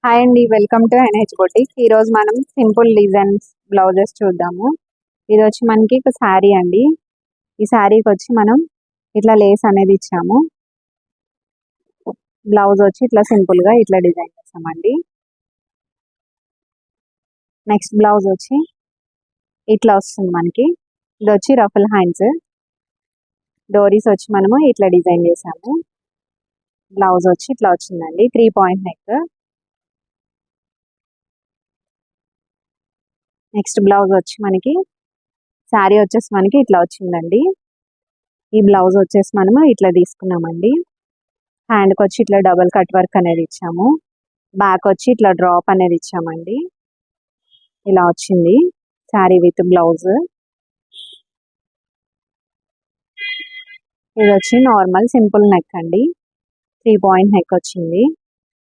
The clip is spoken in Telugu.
హాయ్ అండి, వెల్కమ్ టు ఎన్హెచ్ బొటిక్. ఈరోజు మనం సింపుల్ డిజైన్స్ బ్లౌజెస్ చూద్దాము. ఇది వచ్చి మనకి ఒక శారీ అండి. ఈ శారీకి వచ్చి మనం ఇట్లా లేస్ అనేది ఇచ్చాము. బ్లౌజ్ వచ్చి ఇట్లా సింపుల్గా ఇట్లా డిజైన్ చేస్తామండి. నెక్స్ట్ బ్లౌజ్ వచ్చి ఇట్లా వస్తుంది మనకి. ఇది వచ్చి రఫుల్ హ్యాండ్స్, డోరీస్ వచ్చి మనము ఇట్లా డిజైన్ చేసాము. బ్లౌజ్ వచ్చి ఇట్లా వచ్చిందండి, 3 పాయింట్ నెక్. నెక్స్ట్ బ్లౌజ్ వచ్చి మనకి శారీ వచ్చేసి మనకి ఇట్లా వచ్చిందండి. ఈ బ్లౌజ్ వచ్చేసి మనము ఇట్లా తీసుకున్నామండి. హ్యాండ్కి వచ్చి ఇట్లా డబల్ కట్ వర్క్ అనేది ఇచ్చాము. బ్యాక్ వచ్చి ఇట్లా డ్రాప్ అనేది ఇచ్చామండి. ఇలా వచ్చింది శారీ విత్ బ్లౌజ్. ఇది వచ్చి నార్మల్ సింపుల్ నెక్ అండి, 3 పాయింట్ నెక్ వచ్చింది.